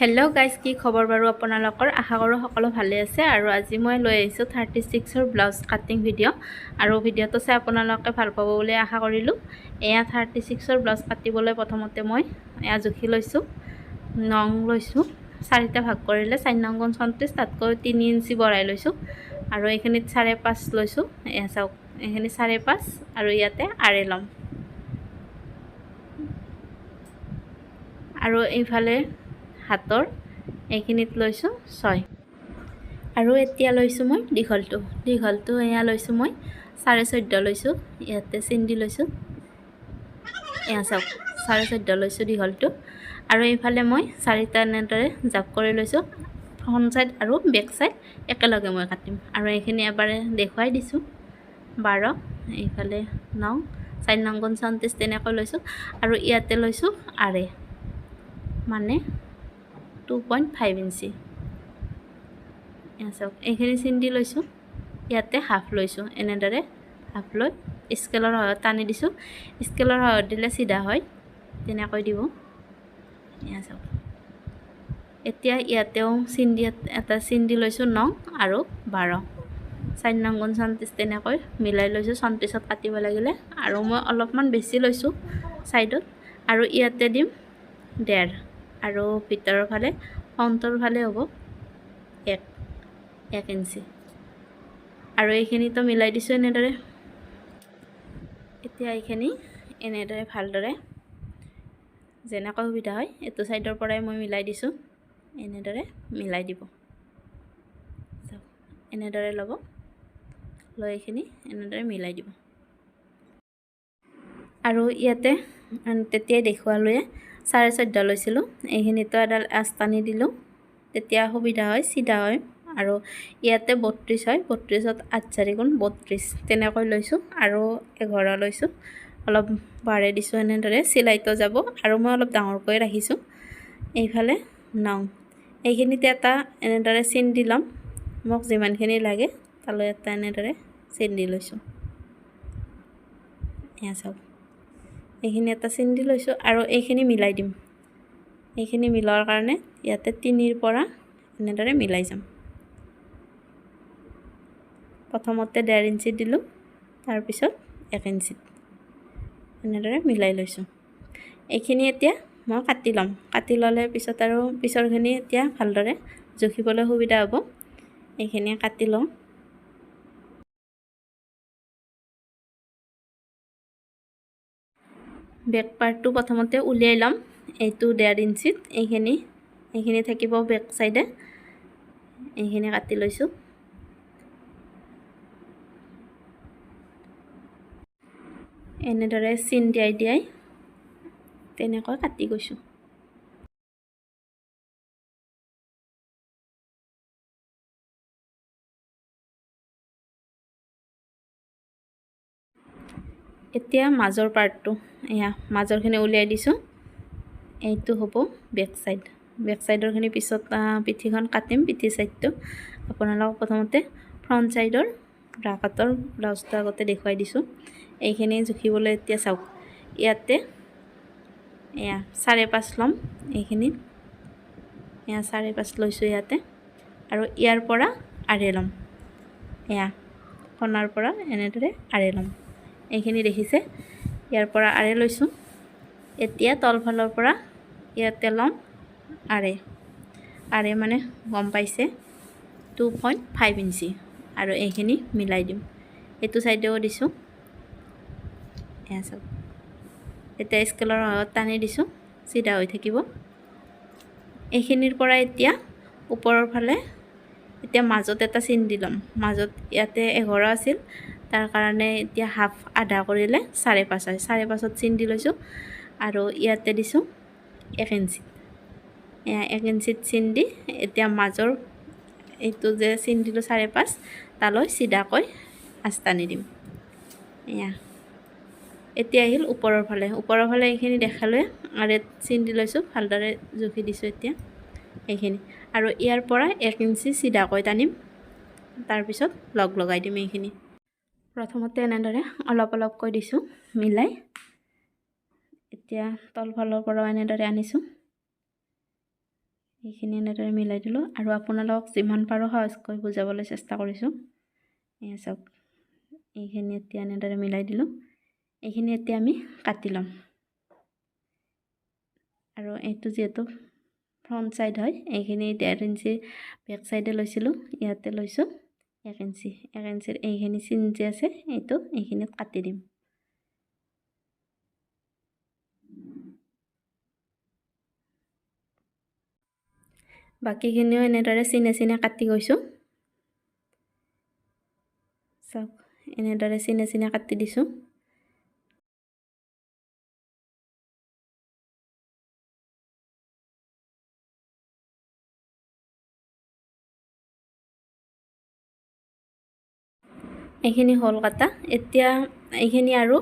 Hello' guys, কি খবৰ বাৰু আপোনালোকৰ? আশা কৰোঁ সকলো ভালে আছে। আৰু আজি মই লৈ আহিছোঁ 36ৰ ব্লাউজ কাটিং ভিডিঅ'। আৰু ভিডিঅ'টো চাই আপোনালোকে ভাল পাব বুলি আশা কৰিলোঁ। এয়া 36ৰ ব্লাউজ কাটিবলৈ প্ৰথমতে মই এয়া জুখি লৈছোঁ। নং লৈছোঁ, 4টা ভাগ কৰিলে 4 নং 39, তাতকৈ 3 ইঞ্চি বঢ়াই লৈছোঁ। আৰু এইখিনিত 5.5 লৈছোঁ। এয়া চাওক, এইখিনি 5.5 আৰু ইয়াতে আঢ়ৈ ল'ম। আৰু এইফালে হাতৰ এইখিনিত লৈছোঁ 6। আৰু এতিয়া লৈছোঁ মই দীঘলটো এয়া লৈছোঁ মই 14.5 লৈছোঁ। ইয়াতে চিন দি লৈছোঁ, এয়া চাওক 14.5 লৈছোঁ দীঘলটো। আৰু এইফালে মই 4টা এনেদৰে জাপ কৰি লৈছোঁ। ফ্ৰণ্ট চাইড আৰু বেক চাইড একেলগে মই কাটিম। আৰু এইখিনি এবাৰে দেখুৱাই দিছোঁ 12, এইফালে 9, 4 নং 39 তেনেকৈ লৈছোঁ। আৰু ইয়াতে লৈছোঁ আঢ়ৈ, মানে 2.5 ইঞ্চি। এয়া চাওক, এইখিনি চিন দি লৈছোঁ। ইয়াতে হাফ লৈছোঁ, এনেদৰে হাফ লৈ স্কেলৰ সহায়ত টানি দিছোঁ। স্কেলৰ সহায়ত দিলে চিধা হয়, তেনেকৈ দিব। এয়া চাওক, এতিয়া ইয়াতেও এটা চিন দি লৈছোঁ 9 আৰু 12, 4 নং 39 তেনেকৈ মিলাই লৈছোঁ। 39ত কাটিব লাগিলে, আৰু মই অলপমান বেছি লৈছোঁ ছাইডত। আৰু ইয়াতে দিম 1.5, আৰু ভিতৰৰ ফালে ফ্ৰণ্টৰ ফালে হ'ব 1 ইঞ্চি। আৰু এইখিনিতো মিলাই দিছোঁ এনেদৰে। এতিয়া এইখিনি এনেদৰে ভালদৰে যেনেকৈ সুবিধা হয় এইটো ছাইডৰ পৰাই মই মিলাই দিছোঁ। এনেদৰে মিলাই দিব, এনেদৰে ল'ব, লৈ এইখিনি এনেদৰে মিলাই দিব। আৰু ইয়াতে তেতিয়াই দেখুৱালোৱে 14.5 লৈছিলোঁ। এইখিনিতো এডাল আঁচ টানি দিলোঁ, তেতিয়া সুবিধা হয়, চিধা হয়। আৰু ইয়াতে 32 হয়, 32ত 8 4 গুণ 32 তেনেকৈ লৈছোঁ। আৰু 11 লৈছোঁ, অলপ বাঢ়াই দিছোঁ এনেদৰে। চিলাইটো যাব, আৰু মই অলপ ডাঙৰকৈ ৰাখিছোঁ। এইফালে 9, এইখিনিতে এটা এনেদৰে চিন দি ল'ম। মোক যিমানখিনি লাগে তালৈ এটা এনেদৰে চিন দি লৈছোঁ। এয়া চাওক, এইখিনি এটা চিন দি লৈছোঁ। আৰু এইখিনি মিলাই দিম। এইখিনি মিলোৱাৰ কাৰণে ইয়াতে 3ৰ পৰা এনেদৰে মিলাই যাম। প্ৰথমতে 1.5 ইঞ্চি দিলোঁ, তাৰপিছত 1 ইঞ্চিত এনেদৰে মিলাই লৈছোঁ। এইখিনি এতিয়া মই কাটি ল'ম। কাটি ল'লে পিছত আৰু পিছৰখিনি এতিয়া ভালদৰে জুখিবলৈ সুবিধা হ'ব। এইখিনি কাটি লওঁ। বেক পাৰ্টটো প্ৰথমতে উলিয়াই ল'ম। এইটো 1.5 ইঞ্চিত এইখিনি থাকিব বেক চাইডে। এইখিনি কাটি লৈছোঁ। এনেদৰে চিন দিয়াই তেনেকৈ কাটি গৈছোঁ। এতিয়া মাজৰ পাৰ্টটো, এয়া মাজৰখিনি উলিয়াই দিছোঁ। এইটো হ'ব বেক চাইড। বেক চাইডৰখিনি পিছত পিঠিখন কাটিম, পিঠি চাইডটো। আপোনালোকক প্ৰথমতে ফ্ৰণ্ট চাইডৰ ব্ৰাকাটৰ ব্লাউজটো আগতে দেখুৱাই দিছোঁ। এইখিনি জুখিবলৈ এতিয়া চাওক, ইয়াতে এয়া 5.5 ল'ম। এইখিনিত এয়া 5.5 লৈছোঁ ইয়াতে। আৰু ইয়াৰ পৰা আঢ়ৈ ল'ম, এয়া কোণাৰ পৰা এনেদৰে আঢ়ৈ ল'ম। এইখিনি দেখিছে, ইয়াৰ পৰা আঢ়ৈ লৈছোঁ। এতিয়া তলফালৰ পৰা ইয়াতে ল'ম আঢ়ৈ, মানে গম পাইছে 2.5 ইঞ্চি। আৰু এইখিনি মিলাই দিম, এইটো ছাইডেও দিছোঁ। এয়া চাওক, এতিয়া স্কেলৰ সহায়ত টানি দিছোঁ, চিধা হৈ থাকিব। এইখিনিৰ পৰা এতিয়া ওপৰৰ ফালে এতিয়া মাজত এটা চিন দি ল'ম। মাজত ইয়াতে 11 আছিল, তাৰ কাৰণে এতিয়া হাফ আধা কৰিলে 5.5 হয়। 5.5ত চিন দি লৈছোঁ। আৰু ইয়াতে দিছোঁ 1 ইঞ্চিত। এয়া 1 ইঞ্চিত চিন দি এতিয়া মাজৰ এইটো যে চিন দিলোঁ 5.5, তালৈ চিধাকৈ আঁচ টানি দিম। এয়া এতিয়া আহিল ওপৰৰ ফালে এইখিনি দেখালৈ আৰু চিন দি লৈছোঁ, ভালদৰে জুখি দিছোঁ এতিয়া এইখিনি। আৰু ইয়াৰ পৰা 1 ইঞ্চি চিধাকৈ টানিম, তাৰপিছত লগাই দিম। এইখিনি প্ৰথমতে এনেদৰে অলপ অলপকৈ দিছোঁ মিলাই। এতিয়া তলফালৰ পৰাও এনেদৰে আনিছোঁ। এইখিনি এনেদৰে মিলাই দিলোঁ আৰু আপোনালোকক যিমান পাৰোঁ সহজকৈ বুজাবলৈ চেষ্টা কৰিছোঁ। এয়া চাওক, এইখিনি এতিয়া এনেদৰে মিলাই দিলোঁ। এইখিনি এতিয়া আমি কাটি ল'ম। আৰু এইটো যিহেতু ফ্ৰণ্ট চাইড হয়, এইখিনি 1.5 ইঞ্চি বেক চাইডে লৈছিলোঁ, ইয়াতে লৈছোঁ 1 ইঞ্চি। 1 ইঞ্চিৰ এইখিনি চিন যে আছে এইটো এইখিনিত কাটি দিম। বাকীখিনিও এনেদৰে চিনে চিনে কাটি গৈছোঁ। চাওক, এনেদৰে চিনে চিনে কাটি দিছোঁ। এইখিনি হ'ল কাটা। এতিয়া এইখিনি আৰু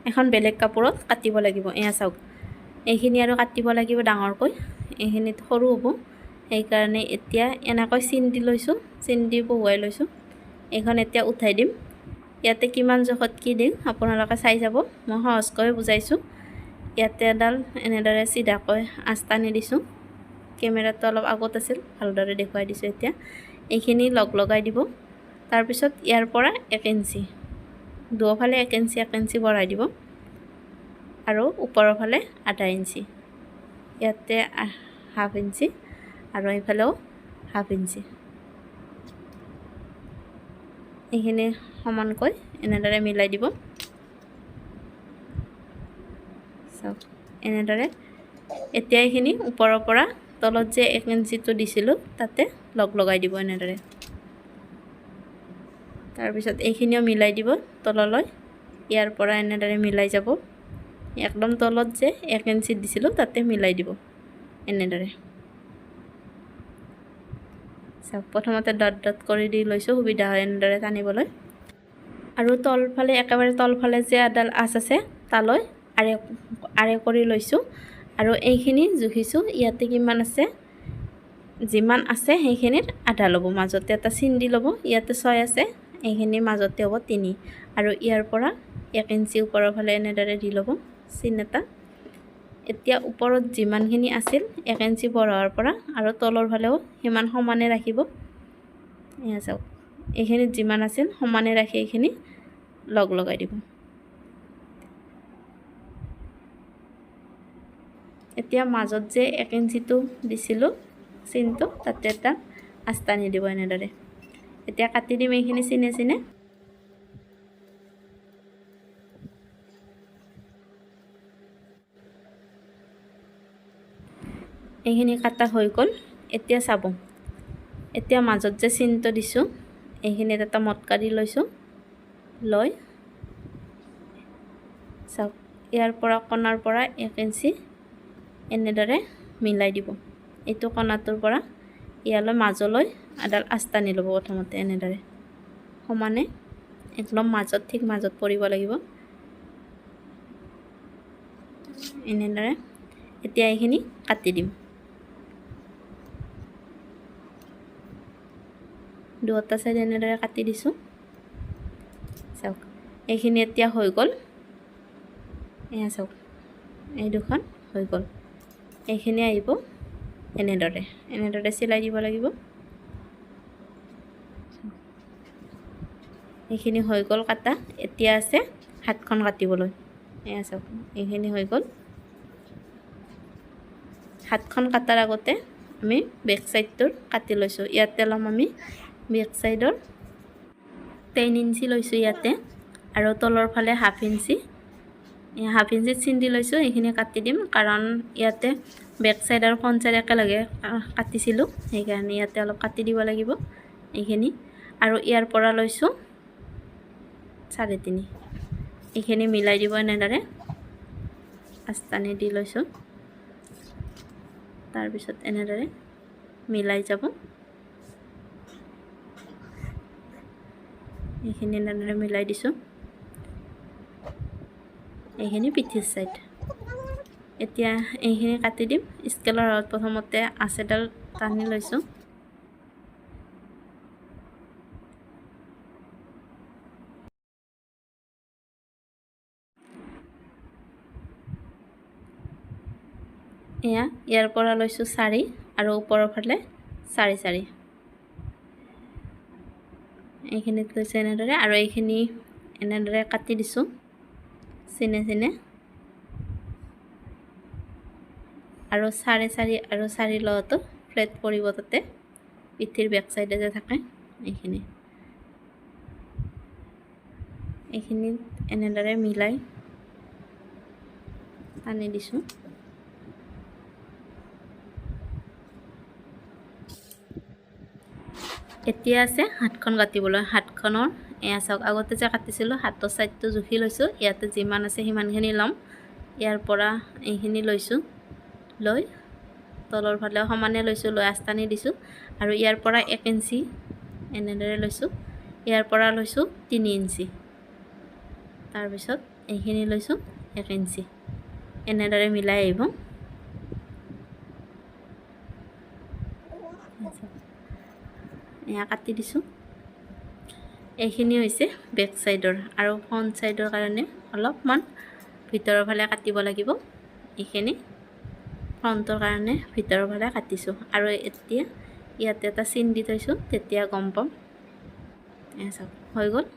এখন বেলেগ কাপোৰত কাটিব লাগিব। এয়া চাওক, এইখিনি আৰু কাটিব লাগিব ডাঙৰকৈ, এইখিনিত সৰু হ'ব। সেইকাৰণে এতিয়া এনেকৈ চিন দি লৈছোঁ, চিন দি বহুৱাই লৈছোঁ। এইখন এতিয়া উঠাই দিম। ইয়াতে কিমান জোখত কি দিম আপোনালোকে চাই যাব, মই সহজকৈ বুজাইছোঁ। ইয়াতে এডাল এনেদৰে চিধাকৈ আঁচ টানি দিছোঁ। কেমেৰাটো অলপ আগত আছিল, ভালদৰে দেখুৱাই দিছোঁ। এতিয়া এইখিনি লগাই দিব। তাৰপিছত ইয়াৰ পৰা 1 ইঞ্চি, দুয়োফালে 1 ইঞ্চি 1 ইঞ্চি বঢ়াই দিব আৰু ওপৰৰ ফালে আধা ইঞ্চি, ইয়াতে ½ ইঞ্চি আৰু এইফালেও ½ ইঞ্চি। এইখিনি সমানকৈ এনেদৰে মিলাই দিব। চাওক, এনেদৰে এতিয়া এইখিনি ওপৰৰ পৰা তলত যে 1 ইঞ্চিটো দিছিলোঁ তাতে লগাই দিব এনেদৰে। তাৰপিছত এইখিনিও মিলাই দিব তললৈ, ইয়াৰ পৰা এনেদৰে মিলাই যাব। একদম তলত যে 1 ইঞ্চি দিছিলোঁ তাতে মিলাই দিব এনেদৰে। চাওক, প্ৰথমতে ডট ডট কৰি দি লৈছোঁ, সুবিধা হয় এনেদৰে টানিবলৈ। আৰু তলফালে একেবাৰে তলফালে যে এডাল আঁচ আছে তালৈ আৰে কৰি লৈছোঁ আৰু এইখিনি জুখিছোঁ। ইয়াতে কিমান আছে, যিমান আছে সেইখিনিৰ আধা ল'ব, মাজতে এটা চিন দি ল'ব। ইয়াতে 6 আছে, এইখিনি মাজতে হ'ব 3 আৰু ইয়াৰ পৰা 1 ইঞ্চি ওপৰৰ ফালে এনেদৰে দি ল'ব চিন এটা। এতিয়া ওপৰত যিমানখিনি আছিল 1 ইঞ্চি বঢ়োৱাৰ পৰা আৰু তলৰ ফালেও সিমান সমানে ৰাখিব। এয়া চাওক, এইখিনিত যিমান আছিল সমানে ৰাখি এইখিনি লগাই দিব। এতিয়া মাজত যে 1 ইঞ্চিটো দিছিলোঁ চিনটো, তাতে এটা আঁচ টানি দিব এনেদৰে। এতিয়া কাটি দিম এইখিনি চিনে চিনে। এইখিনি কাটা হৈ গ'ল। এতিয়া চাব, এতিয়া মাজত যে চিনটো দিছোঁ এইখিনিত এটা মটকা দি লৈছোঁ, লৈ চাওক, ইয়াৰ পৰা কোণাৰ পৰা 1 ইঞ্চি এনেদৰে মিলাই দিব। এইটো কোণাটোৰ পৰা ইয়ালৈ মাজলৈ এডাল আঁচ টানি ল'ব প্ৰথমতে এনেদৰে সমানে, একদম মাজত, ঠিক মাজত পৰিব লাগিব এনেদৰে। এতিয়া এইখিনি কাটি দিম। দুয়োটা চাইড এনেদৰে কাটি দিছোঁ। চাওক, এইখিনি এতিয়া হৈ গ'ল। এয়া চাওক, এই দুখন হৈ গ'ল। এইখিনি আহিব এনেদৰে চিলাই দিব লাগিব। এইখিনি হৈ গ'ল কাটা। এতিয়া আছে হাতখন কাটিবলৈ। এয়া চাওক, এইখিনি হৈ গ'ল। হাতখন কাটাৰ আগতে আমি বেক চাইডটোৰ কাটি লৈছোঁ। ইয়াতে ল'ম আমি বেক চাইডৰ 3 ইঞ্চি লৈছোঁ ইয়াতে, আৰু তলৰ ফালে ½ ইঞ্চি। ½ ইঞ্চিত চিন দি লৈছোঁ। এইখিনি কাটি দিম, কাৰণ ইয়াতে বেক চাইড আৰু ফ্ৰণ্ট চাইড একেলগে কাটিছিলোঁ, সেইকাৰণে ইয়াতে অলপ কাটি দিব লাগিব এইখিনি। আৰু ইয়াৰ পৰা লৈছোঁ 3.5। এইখিনি মিলাই দিব এনেদৰে, আঁচ টানি দি লৈছোঁ। তাৰপিছত এনেদৰে মিলাই যাব। এইখিনি এনেদৰে মিলাই দিছোঁ। এইখিনি পিঠিৰ চাইড। এতিয়া এইখিনি কাটি দিম। স্কেলৰ সহায়ত প্ৰথমতে আঁচ এডাল টানি লৈছোঁ। ইয়াৰ পৰা লৈছোঁ 4 আৰু ওপৰৰ ফালে 4 4 এইখিনিত লৈছোঁ এনেদৰে। আৰু এইখিনি এনেদৰে কাটি দিছোঁ চিনে চিনে। আৰু 4 4 আৰু 4 লগতো ফ্লেট পৰিব তাতে, পিঠিৰ বেক চাইডে যে থাকে এইখিনিত এনেদৰে মিলাই টানি দিছোঁ। এতিয়া আছে হাতখন কাটিবলৈ। হাতখনৰ এয়া চাওক, আগতে যে কাটিছিলোঁ হাতৰ চাইডটো জুখি লৈছোঁ। ইয়াতে যিমান আছে সিমানখিনি ল'ম। ইয়াৰ পৰা এইখিনি লৈছোঁ, লৈ তলৰ ফালে সমানে লৈছোঁ, লৈ আঁচটানি দিছোঁ। আৰু ইয়াৰ পৰা 1 ইঞ্চি এনেদৰে লৈছোঁ। ইয়াৰ পৰা লৈছোঁ 3 ইঞ্চি, তাৰপিছত এইখিনি লৈছোঁ 1 ইঞ্চি, এনেদৰে মিলাই আহিব। এয়া কাটি দিছোঁ। এইখিনি হৈছে বেক চাইডৰ। আৰু ফ্ৰণ্ট চাইডৰ কাৰণে অলপমান ভিতৰৰ ফালে কাটিব লাগিব। এইখিনি ফ্ৰণ্টৰ কাৰণে ভিতৰৰ ফালে কাটিছোঁ। আৰু এতিয়া ইয়াতে এটা চিন দি থৈছোঁ, তেতিয়া গম পাম। এয়া চাওক হৈ গ'ল।